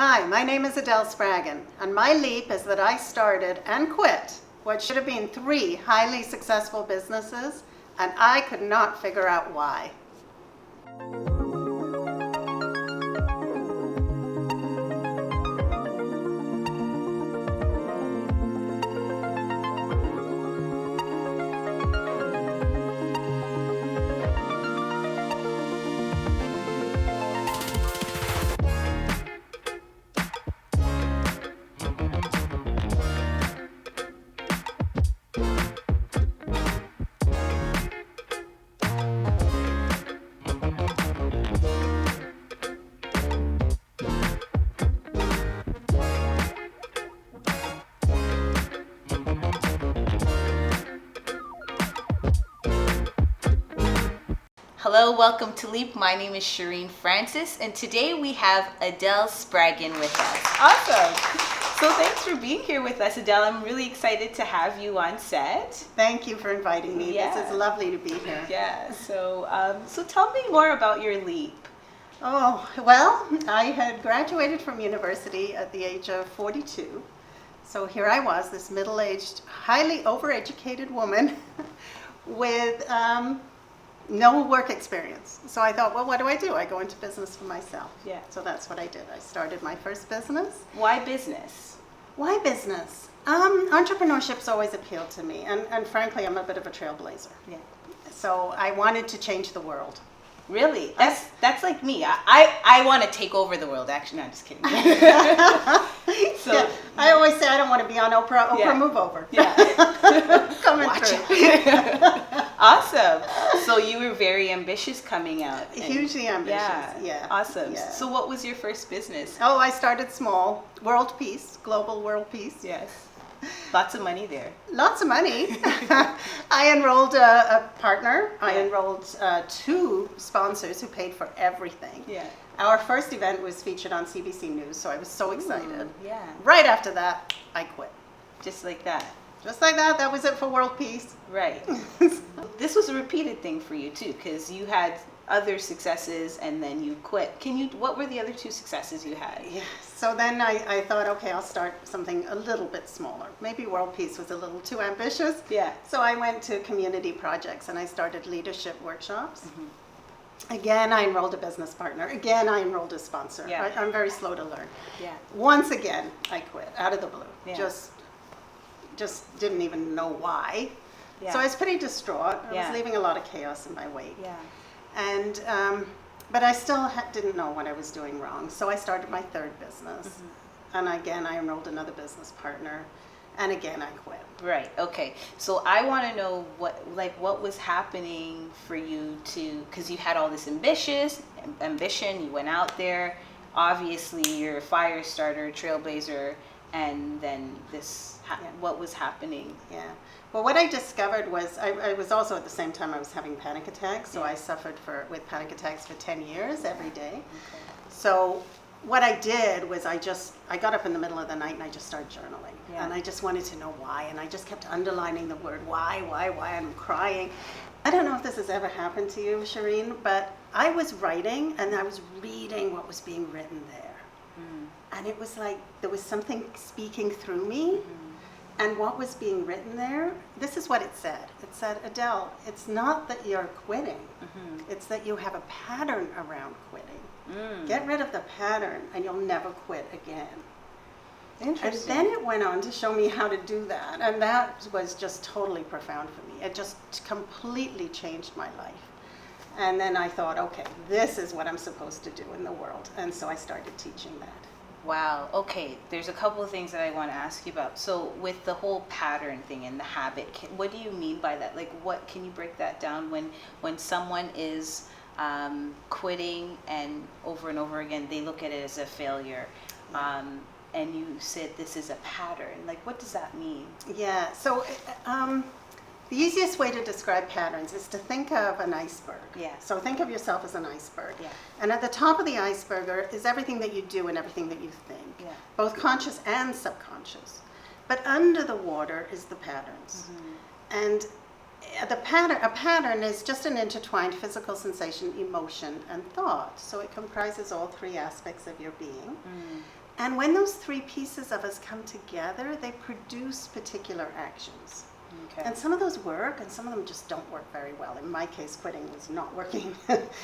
Hi, my name is Adele Spraggon, and my leap is that I started and quit what should have been 3 highly successful businesses, and I could not figure out why. Hello, welcome to Leap. My name is Cherene Francis, and today we have Adele Spraggon with us. Awesome. So thanks for being here with us, Adele. I'm really excited to have you on set. Thank you for inviting me. Yeah. This is lovely to be here. Yeah. So tell me more about your leap. Oh, well, I had graduated from university at the age of 42. So here I was, this middle-aged, highly overeducated woman with no work experience. So I thought, well, what do? I go into business for myself. Yeah. So that's what I did. I started my first business. Why business? Why business? Entrepreneurship's always appealed to me, and frankly, I'm a bit of a trailblazer. Yeah. So I wanted to change the world. Really? That's like me. I want to take over the world. Actually, no, I'm just kidding. So Yeah, I always say I don't want to be on Oprah. Oprah, Yeah. move over. Yeah. Coming Watch through. it. Awesome. So you were very ambitious coming out. and- Hugely ambitious. Yeah. Awesome. Yeah. So what was your first business? Oh, I started small. World peace, global world peace. Yes. Lots of money there. Lots of money. I enrolled a partner. I Yeah. enrolled 2 sponsors who paid for everything. Yeah. Our first event was featured on CBC News, so I was so excited. Yeah. Right after that, I quit. Just like that. Just like that, that was it for world peace. Right. This was a repeated thing for you too, because you had other successes and then you quit. What were the other 2 successes you had? Yeah. So then I thought, okay, I'll start something a little bit smaller. Maybe world peace was a little too ambitious. Yeah. So I went to community projects and I started leadership workshops. Again, I enrolled a business partner. Again, I enrolled a sponsor. Yeah. I'm very slow to learn. Yeah. Once again, I quit out of the blue. Yeah. Just didn't even know why. Yeah. So I was pretty distraught. I Yeah. was leaving a lot of chaos in my wake. Yeah. And but I still didn't know what I was doing wrong. So I started my 3rd business. And again, I enrolled another business partner. And again, I quit. Right. Okay. So I want to know what was happening for you because you had all this ambition. You went out there. Obviously, you're a fire starter, trailblazer, and then this. What was happening? Yeah. Well, what I discovered was I was also at the same time I was having panic attacks. So I suffered with panic attacks for 10 years every day. Okay. So what I did was I got up in the middle of the night and I just started journaling. Yeah. And I just wanted to know why. And I just kept underlining the word why. And I'm crying. I don't know if this has ever happened to you, Cherene, but I was writing and I was reading what was being written there. And it was like there was something speaking through me. And what was being written there, this is what it said. It said, Adele, it's not that you're quitting. It's that you have a pattern around quitting. Get rid of the pattern and you'll never quit again. Interesting. And then it went on to show me how to do that. And that was just totally profound for me. It just completely changed my life. And then I thought, okay, this is what I'm supposed to do in the world. And so I started teaching that. Wow. Okay. There's a couple of things that I want to ask you about. So with the whole pattern thing and the habit, what do you mean by that? Like, what can you break that down when someone is quitting and over again, they look at it as a failure. And you said this is a pattern. Like, what does that mean? Yeah. So the easiest way to describe patterns is to think of an iceberg. Yeah. So think of yourself as an iceberg. Yeah. And at the top of the iceberg is everything that you do and everything that you think, Yeah. both conscious and subconscious. But under the water is the patterns. And a pattern is just an intertwined physical sensation, emotion, and thought. So it comprises all 3 aspects of your being. And when those three pieces of us come together, they produce particular actions. Okay. And some of those work, and some of them just don't work very well. In my case, quitting was not working.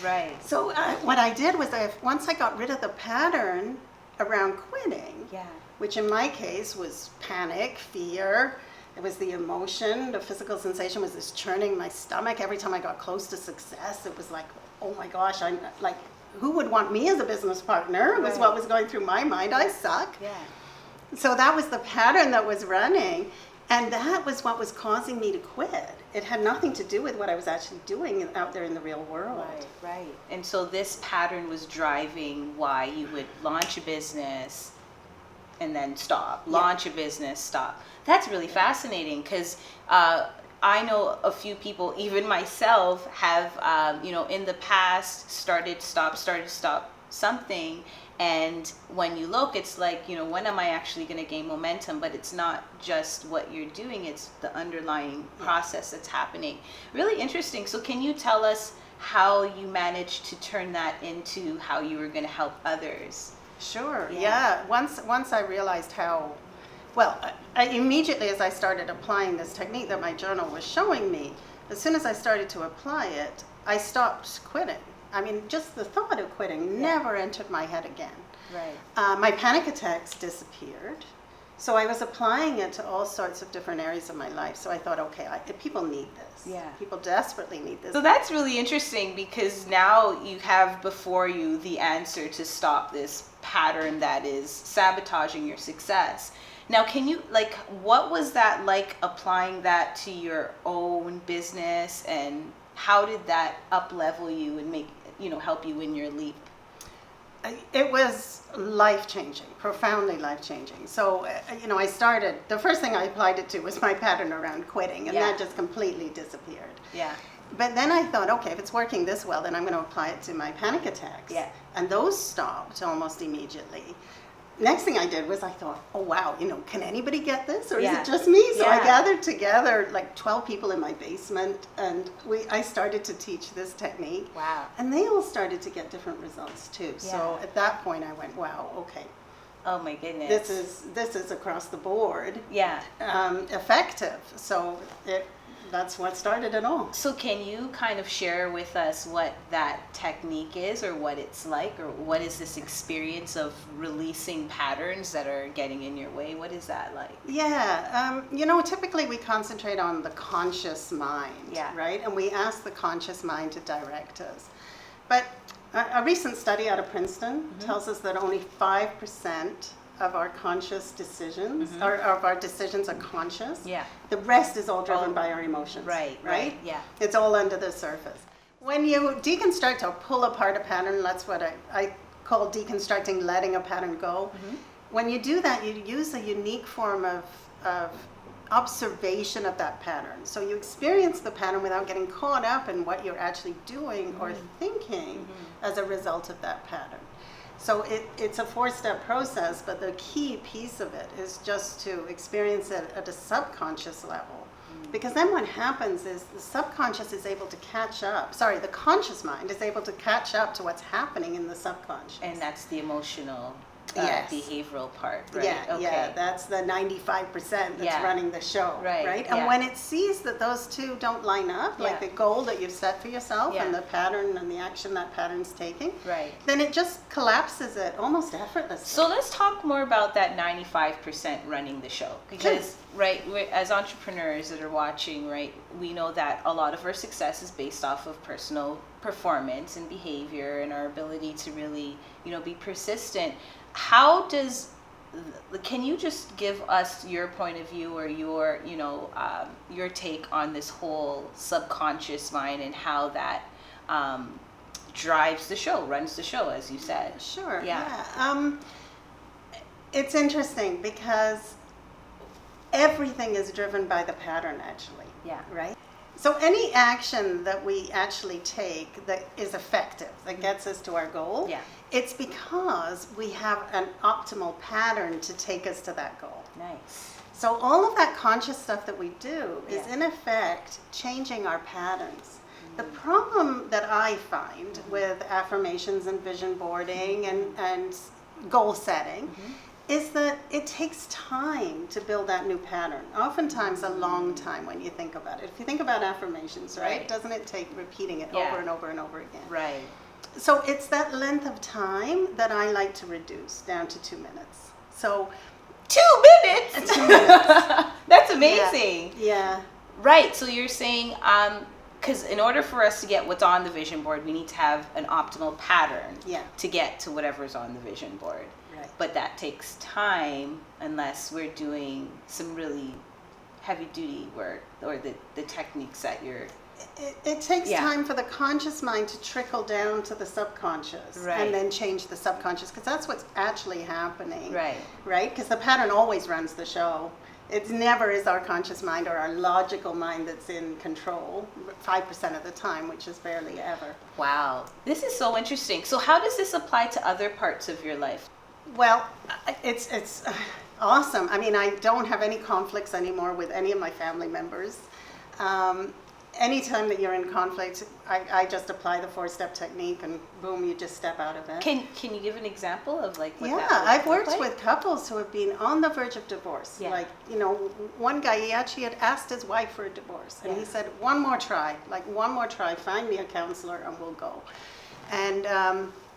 Right. So what I did was, once I got rid of the pattern around quitting, Yeah. which in my case was panic, fear, it was the emotion, the physical sensation was this churning in my stomach. Every time I got close to success, it was like, oh my gosh, I'm like, who would want me as a business partner? Was Right. what was going through my mind. I suck. Yeah. So that was the pattern that was running. And that was what was causing me to quit. It had nothing to do with what I was actually doing out there in the real world. Right, right. And so this pattern was driving why you would launch a business and then stop, launch a business, stop. That's really fascinating because I know a few people, even myself, have, in the past started, stop something. And when you look, it's like, when am I actually going to gain momentum? But it's not just what you're doing, it's the underlying process that's happening. Really interesting. So can you tell us how you managed to turn that into how you were going to help others? Sure, yeah. Once I realized how, I immediately as I started applying this technique that my journal was showing me, as soon as I started to apply it, I stopped quitting. I mean, just the thought of quitting never entered my head again. Right. My panic attacks disappeared. So I was applying it to all sorts of different areas of my life. So I thought, okay, people need this. Yeah. People desperately need this. So that's really interesting because now you have before you the answer to stop this pattern that is sabotaging your success. Now, can you, what was that like applying that to your own business, and how did that up-level you and make, help you in your leap? It was life-changing, profoundly life-changing. So, I started, the first thing I applied it to was my pattern around quitting, and that just completely disappeared. Yeah. But then I thought, okay, if it's working this well, then I'm going to apply it to my panic attacks. Yeah. And those stopped almost immediately. Next thing I did was I thought, oh wow, can anybody get this, or is it just me? So I gathered together like 12 people in my basement, and I started to teach this technique. Wow. And they all started to get different results too. Yeah. So at that point I went, wow, okay. Oh my goodness. This is across the board. Yeah. Effective. So that's what started it all. So can you kind of share with us what that technique is, or what it's like, or what is this experience of releasing patterns that are getting in your way? What is that like? Yeah, typically we concentrate on the conscious mind, right? And we ask the conscious mind to direct us. But a recent study out of Princeton tells us that only 5% of our conscious decisions, or of our decisions are conscious. Yeah. The rest is all driven by our emotions. Right. Yeah. It's all under the surface. When you deconstruct or pull apart a pattern, that's what I call deconstructing, letting a pattern go. When you do that, you use a unique form of observation of that pattern. So you experience the pattern without getting caught up in what you're actually doing or thinking as a result of that pattern. So it's a 4-step process, but the key piece of it is just to experience it at a subconscious level. Because then what happens is the subconscious is able to catch up. Sorry, the conscious mind is able to catch up to what's happening in the subconscious. And that's the emotional behavioral part, right? Yeah, that's the 95% that's running the show, right? And when it sees that those two don't line up, like the goal that you've set for yourself and the pattern and the action that pattern's taking, then it just collapses it almost effortlessly. So let's talk more about that 95% running the show, because as entrepreneurs that are watching, we know that a lot of our success is based off of personal performance and behavior and our ability to really, be persistent. How can you just give us your point of view, or your take on this whole subconscious mind and how that drives the show, runs the show, as you said? Sure. It's interesting because everything is driven by the pattern, actually. Yeah. Right? So any action that we actually take that is effective, that gets us to our goal, it's because we have an optimal pattern to take us to that goal. Nice. So all of that conscious stuff that we do is in effect changing our patterns. The problem that I find with affirmations and vision boarding and goal setting, is that it takes time to build that new pattern. Oftentimes a long time when you think about it. If you think about affirmations, right? Doesn't it take repeating it over and over and over again? Right. So it's that length of time that I like to reduce down to 2 minutes. So 2 minutes? 2 minutes. That's amazing. Yeah. Right. So you're saying, because in order for us to get what's on the vision board, we need to have an optimal pattern to get to whatever's on the vision board. Right. But that takes time unless we're doing some really heavy duty work or the techniques that you're... It takes time for the conscious mind to trickle down to the subconscious and then change the subconscious, because that's what's actually happening. Right? Because the pattern always runs the show. It never is our conscious mind or our logical mind that's in control 5% of the time, which is barely ever. Wow. This is so interesting. So how does this apply to other parts of your life? Well, it's awesome. I mean, I don't have any conflicts anymore with any of my family members. Anytime that you're in conflict, I just apply the 4-step technique, and boom, you just step out of it. Can you give an example of like what that would I've look worked like? with couples who have been on the verge of divorce. Like, one guy, he actually had asked his wife for a divorce, and he said, one more try, find me a counselor and we'll go. And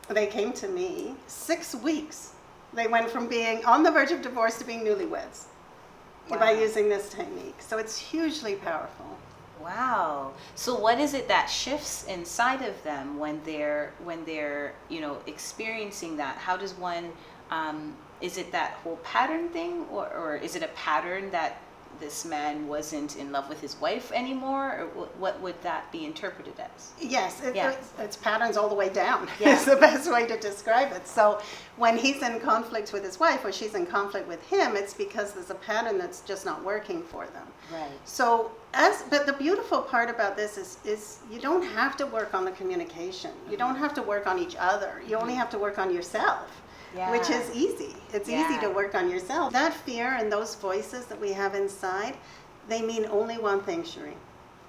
they came to me, 6 weeks. They went from being on the verge of divorce to being newlyweds by using this technique. So it's hugely powerful. Wow. So what is it that shifts inside of them when they're experiencing that? How does one is it that whole pattern thing, or is it a pattern that this man wasn't in love with his wife anymore, or what would that be interpreted as? Yes, it's patterns all the way down is the best way to describe it. So when he's in conflict with his wife or she's in conflict with him, it's because there's a pattern that's just not working for them. Right. So but the beautiful part about this is you don't have to work on the communication. You don't have to work on each other. You only have to work on yourself. Which is easy. It's easy to work on yourself. That fear and those voices that we have inside, they mean only one thing, Cherene.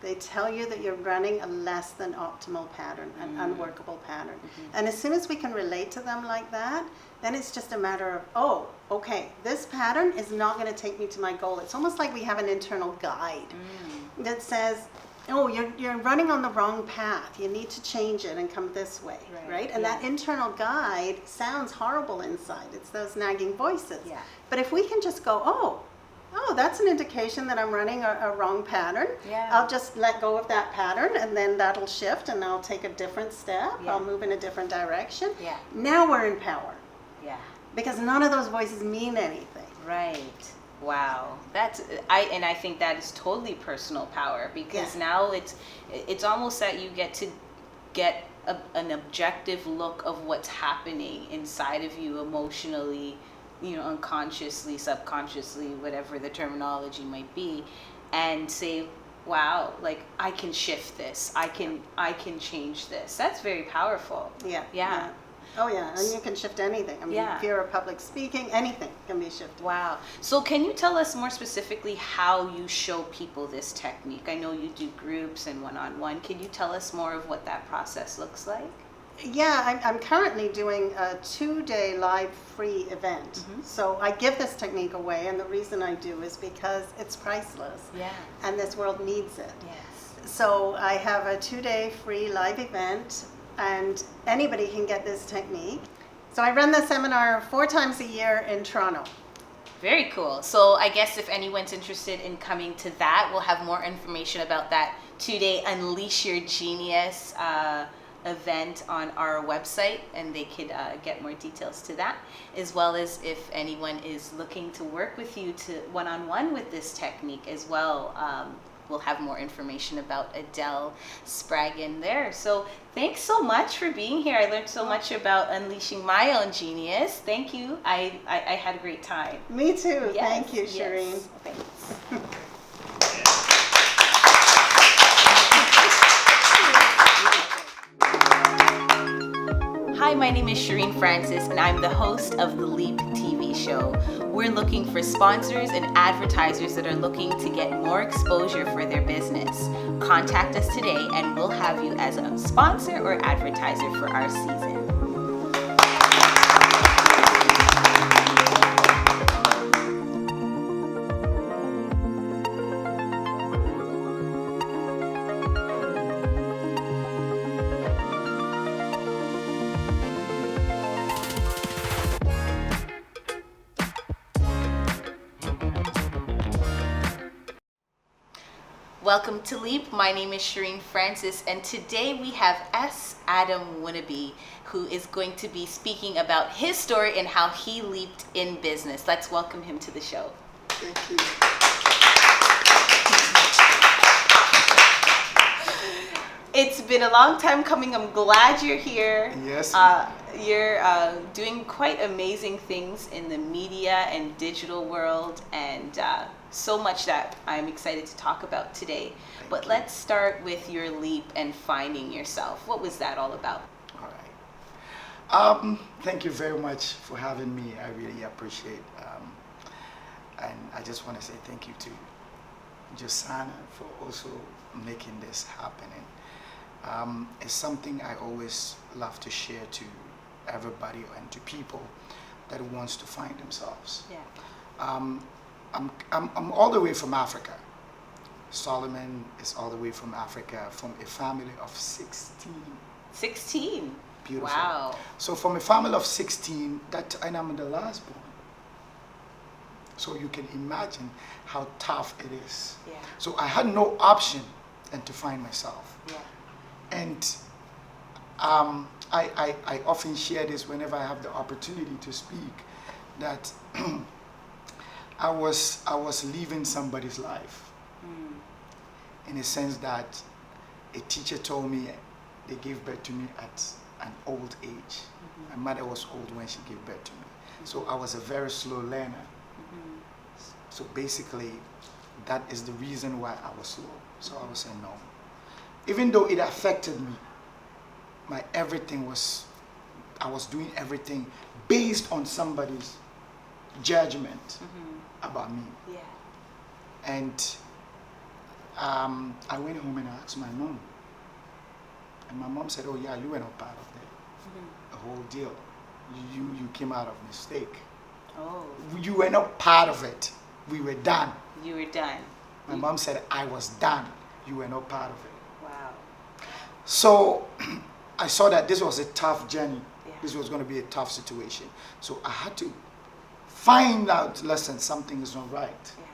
They tell you that you're running a less than optimal pattern, an unworkable pattern. And as soon as we can relate to them like that, then it's just a matter of, okay, this pattern is not going to take me to my goal. It's almost like we have an internal guide that says, you're running on the wrong path. You need to change it and come this way, right? And that internal guide sounds horrible inside. It's those nagging voices. But if we can just go, oh, that's an indication that I'm running a wrong pattern. I'll just let go of that pattern, and then that'll shift, and I'll take a different step. I'll move in a different direction. Now we're in power. Because none of those voices mean anything. Right. Wow, I think that is totally personal power, because now it's almost that you get to get an objective look of what's happening inside of you emotionally, unconsciously, subconsciously, whatever the terminology might be, and say, wow, like I can shift this, I can change this. That's very powerful. Yeah. Oh yeah, and you can shift anything. I mean, fear of public speaking, anything can be shifted. Wow. So can you tell us more specifically how you show people this technique? I know you do groups and one-on-one. Can you tell us more of what that process looks like? Yeah, I'm currently doing a 2-day live free event. So I give this technique away, and the reason I do is because it's priceless. And this world needs it. So I have a 2-day free live event, and anybody can get this technique. So I run the seminar 4 times a year in Toronto. Very cool. So I guess if anyone's interested in coming to that, we'll have more information about that 2-day Unleash Your Genius event on our website, and they could get more details to that, as well as if anyone is looking to work with you to one-on-one with this technique as well. We'll have more information about Adele Spraggon there. So thanks so much for being here. I learned so much about unleashing my own genius. Thank you. I had a great time. Me too. Thank you, Cherene. Thanks. Hi, my name is Cherene Francis, and I'm the host of the Leap TV show. We're looking for sponsors and advertisers that are looking to get more exposure for their business. Contact us today, and we'll have you as a sponsor or advertiser for our season. Welcome to Leap. My name is Cherene Francis, and today we have Adam Wunibee, who is going to be speaking about his story and how he leaped in business. Let's welcome him to the show. Thank you. It's been a long time coming. I'm glad you're here. Yes. You're doing quite amazing things in the media and digital world, and so much that I'm excited to talk about today. But let's start with your leap and finding yourself. What was that all about? All right. Thank you very much for having me. I really appreciate and I just want to say thank you to Josana for also making this happening. It's something I always love to share to everybody and to people that wants to find themselves. Yeah. I'm all the way from Africa. Solomon is all the way from Africa, from a family of 16. 16. Beautiful. Wow. So from a family of 16, and I'm the last born. So you can imagine how tough it is. Yeah. So I had no option than to find myself. Yeah. And I often share this whenever I have the opportunity to speak, that I was living somebody's life, in a sense that a teacher told me they gave birth to me at an old age. My mother was old when she gave birth to me. So I was a very slow learner. So basically, that is the reason why I was slow. So I was saying no. Even though it affected me, my everything was, I was doing everything based on somebody's judgment about me. Yeah. And I went home and I asked my mom. And my mom said, oh yeah, you were not part of the whole deal. You came out of mistake. Oh. You were not part of it. We were done. You were done. My mom said, I was done. You were not part of it. Wow. So I saw that this was a tough journey. Yeah. This was going to be a tough situation. So I had to find out, listen, something is not right. Yeah.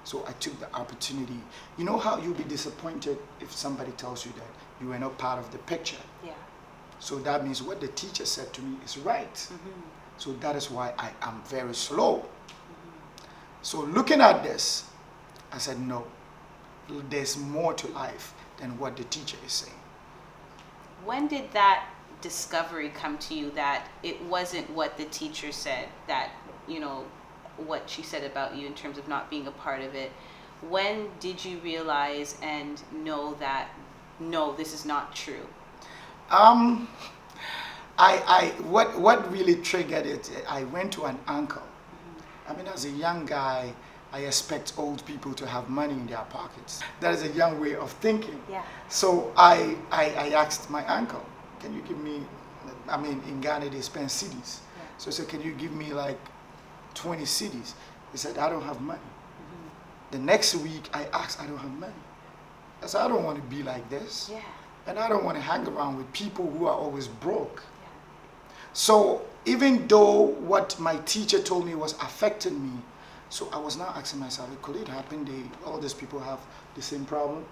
So I took the opportunity. You know how you'll be disappointed if somebody tells you that you were not part of the picture. Yeah. So that means what the teacher said to me is right. So that is why I am very slow. So looking at this, I said, no, there's more to life than what the teacher is saying. When did that discovery come to you that it wasn't what the teacher said, that, you know, what she said about you in terms of not being a part of it? When did you realize and know that, no, this is not true? What really triggered it, I went to an uncle. I mean, as a young guy, I expect old people to have money in their pockets. That is a young way of thinking. Yeah. So I asked my uncle, can you give me, I mean, in Ghana they spend cedis. Yeah. So I said, can you give me like 20 cedis? He said, I don't have money. The next week I asked, I don't have money. I said, I don't want to be like this. Yeah. And I don't want to hang around with people who are always broke. Yeah. So even though what my teacher told me was affecting me, so I was now asking myself, could it happen all these people have the same problem?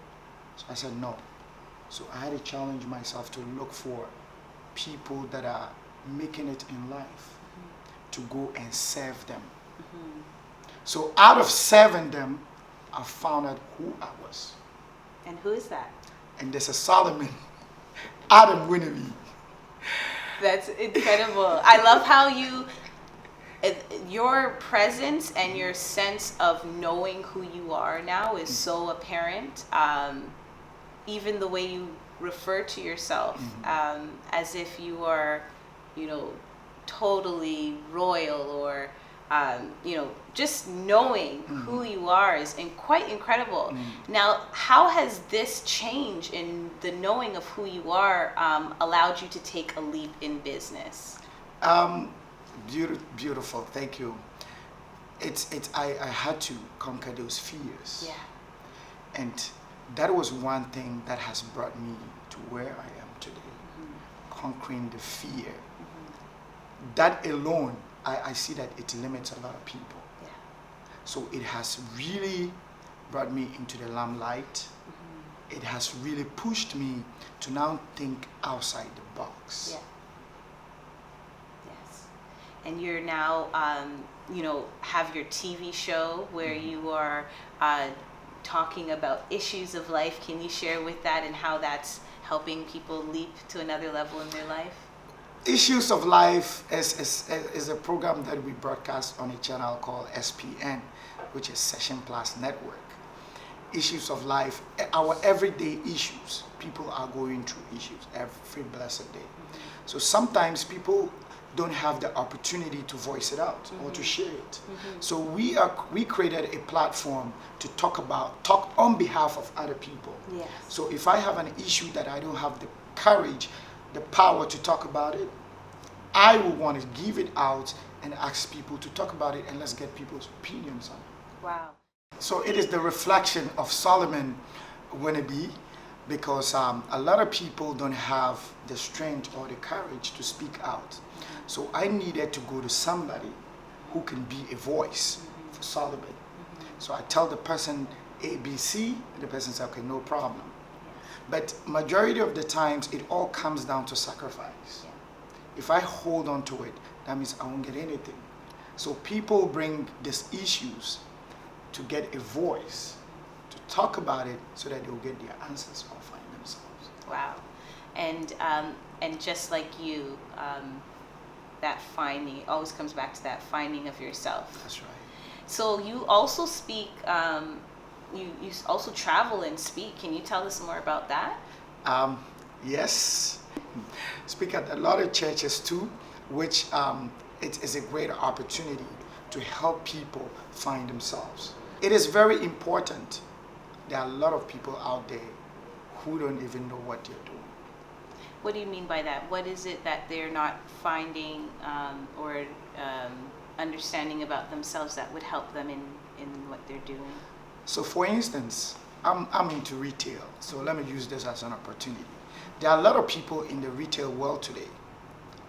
So I said no. So I had to challenge myself to look for people that are making it in life, to go and serve them. So out of serving them, I found out who I was. And who is that? And there's a Solomon, Adam Wunibee. That's incredible. I love how your presence and your sense of knowing who you are now is so apparent. Even the way you refer to yourself, as if you are, you know, totally royal, or you know, just knowing who you are is quite incredible. Now, how has this change in the knowing of who you are allowed you to take a leap in business? Beautiful, thank you. I had to conquer those fears. Yeah. And that was one thing that has brought me to where I am today, conquering the fear. That alone, I see that it limits a lot of people. Yeah. So it has really brought me into the limelight, it has really pushed me to now think outside the box. Yeah. Yes. And you're now, have your TV show where you are talking about issues of life. Can you share with that and how that's helping people leap to another level in their life? Issues of Life is a program that we broadcast on a channel called SPN, which is Session Plus Network. Issues of Life, our everyday issues. People are going through issues every blessed day. So sometimes people don't have the opportunity to voice it out or to share it. So we created a platform to talk on behalf of other people. Yes. So if I have an issue that I don't have the courage, the power to talk about it, I will want to give it out and ask people to talk about it, and let's get people's opinions on it. Wow. So it is the reflection of Solomon Wunibee, because a lot of people don't have the strength or the courage to speak out. So I needed to go to somebody who can be a voice for Solomon. So I tell the person ABC, and the person says, okay, no problem. But majority of the times, it all comes down to sacrifice. If I hold on to it, that means I won't get anything. So people bring these issues to get a voice, to talk about it, so that they'll get their answers or find themselves. Wow. And just like you, that finding, it always comes back to that finding of yourself. That's right. So you also speak, you also travel and speak. Can you tell us more about that? Yes. Speak at a lot of churches too, which it is a great opportunity to help people find themselves. It is very important. There are a lot of people out there who don't even know what they're doing. What do you mean by that? What is it that they're not finding or understanding about themselves that would help them in what they're doing? So for instance, I'm into retail, so let me use this as an opportunity. There are a lot of people in the retail world today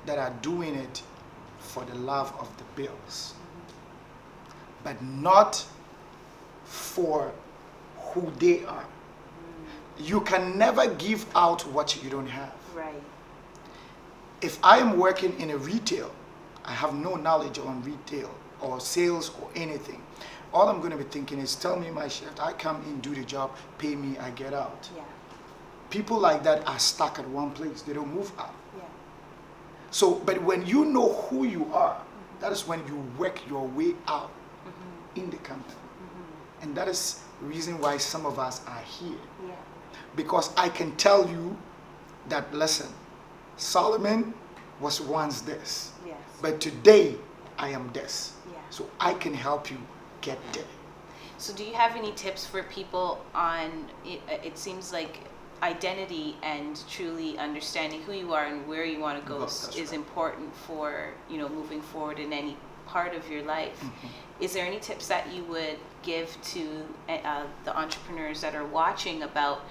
that are doing it for the love of the bills, but not for who they are. You can never give out what you don't have. Right. If I am working in a retail, I have no knowledge on retail or sales or anything. All I'm going to be thinking is, tell me my shift, I come in, do the job, pay me, I get out. Yeah. People like that are stuck at one place. They don't move up. Yeah. So, but when you know who you are, that is when you work your way out in the company. And that is the reason why some of us are here. Yeah. Because I can tell you that, listen, Solomon was once this, Yes. but today I am this. Yeah. So I can help you get there. So do you have any tips for people on, it seems like identity and truly understanding who you are and where you want to go That's is right. important for, moving forward in any part of your life. Is there any tips that you would give to the entrepreneurs that are watching about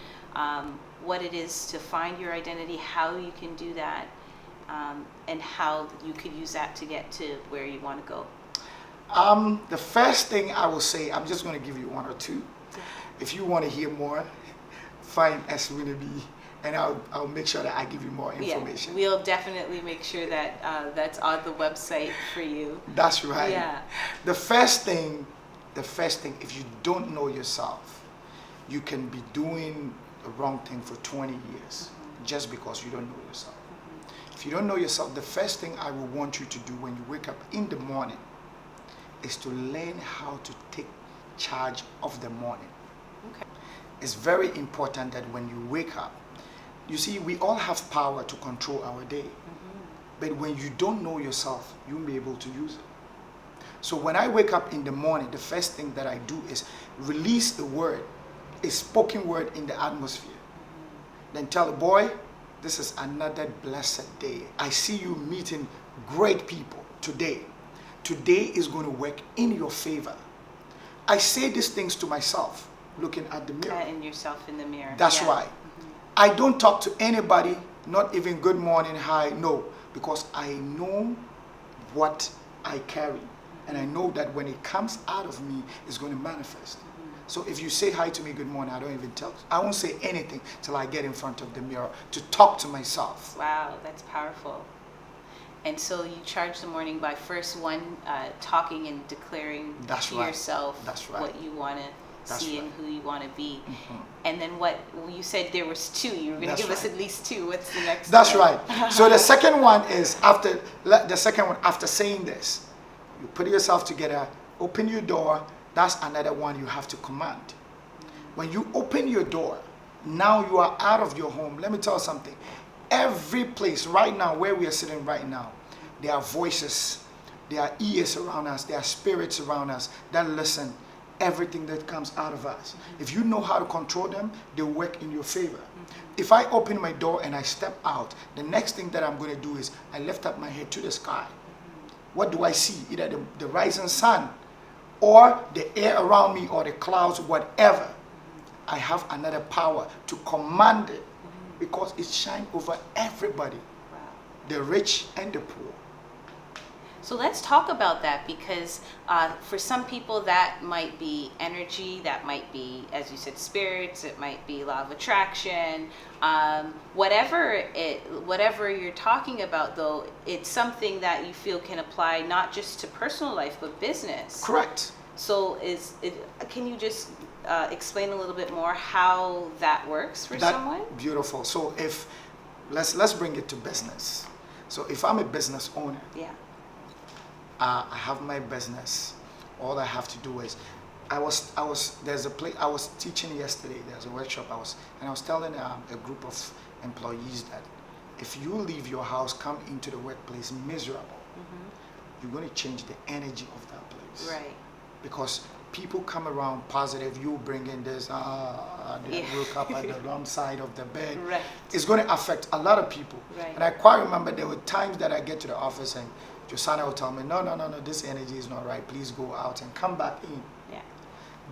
what it is to find your identity, how you can do that, and how you could use that to get to where you want to go? The first thing I will say, I'm just going to give you one or two. If you want to hear more, find S. Wunibee, and I'll make sure that I give you more information. Yeah, we'll definitely make sure that that's on the website for you. That's right. Yeah. The first thing, if you don't know yourself, you can be doing the wrong thing for 20 years just because you don't know yourself. If you don't know yourself, the first thing I will want you to do when you wake up in the morning is to learn how to take charge of the morning. Okay. It's very important that when you wake up, you see, we all have power to control our day. But when you don't know yourself, you won't be able to use it. So when I wake up in the morning, the first thing that I do is release a word, a spoken word in the atmosphere. Then tell the boy, this is another blessed day. I see you meeting great people today. Today is going to work in your favor. I say these things to myself, looking at the mirror. And yourself in the mirror. That's Yeah. right. I don't talk to anybody, not even good morning, hi, no, because I know what I carry. And I know that when it comes out of me, it's going to manifest. So if you say hi to me, good morning, I won't say anything till I get in front of the mirror to talk to myself. Wow, that's powerful. And so you charge the morning by first talking and declaring That's to right. yourself That's right. what you want to That's see right. and who you want to be. Mhm. And then what you said there was 2. You were going to That's give us right. at least 2. What's the next? That's one? right. So the second one is after saying this, you put yourself together, open your door. That's another one you have to command. When you open your door, now you are out of your home. Let me tell you something. Every place right now where we are sitting right now, there are voices, there are ears around us, there are spirits around us that listen everything that comes out of us. If you know how to control them, they work in your favor. If I open my door and I step out, the next thing that I'm going to do is I lift up my head to the sky. What do I see? Either the rising sun or the air around me or the clouds, whatever. I have another power to command it because it shines over everybody, Wow. the rich and the poor. So let's talk about that, because for some people that might be energy, that might be, as you said, spirits, it might be law of attraction, whatever you're talking about, though, it's something that you feel can apply not just to personal life but business. Correct. So can you just explain a little bit more how that works for someone? Beautiful. So if let's bring it to business. So if I'm a business owner, Yeah. I have my business. All I have to do is, there's a place I was teaching yesterday. There's a workshop I was telling a group of employees that if you leave your house, come into the workplace miserable, you're going to change the energy of that place. Right. Because people come around positive, you bring in this, they woke up at the wrong side of the bed. Right. It's going to affect a lot of people. Right. And I quite remember there were times that I get to the office and Josiah will tell me, no, this energy is not right. Please go out and come back in. Yeah.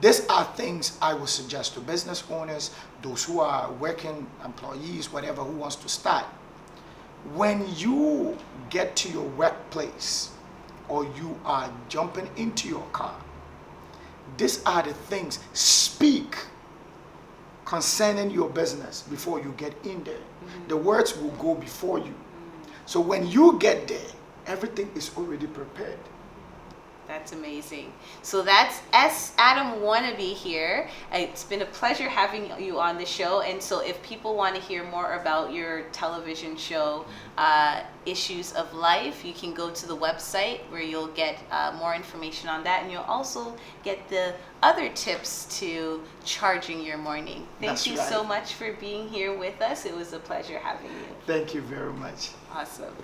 These are things I would suggest to business owners, those who are working employees, whatever, who wants to start. When you get to your workplace or you are jumping into your car, these are the things. Speak concerning your business before you get in there. The words will go before you. So when you get there, everything is already prepared. That's amazing. So that's Adam Wunibee here. It's been a pleasure having you on the show. And so if people want to hear more about your television show, Issues of Life, you can go to the website where you'll get more information on that. And you'll also get the other tips to charging your morning. Thank you so much for being here with us. It was a pleasure having you. Thank you very much. Awesome.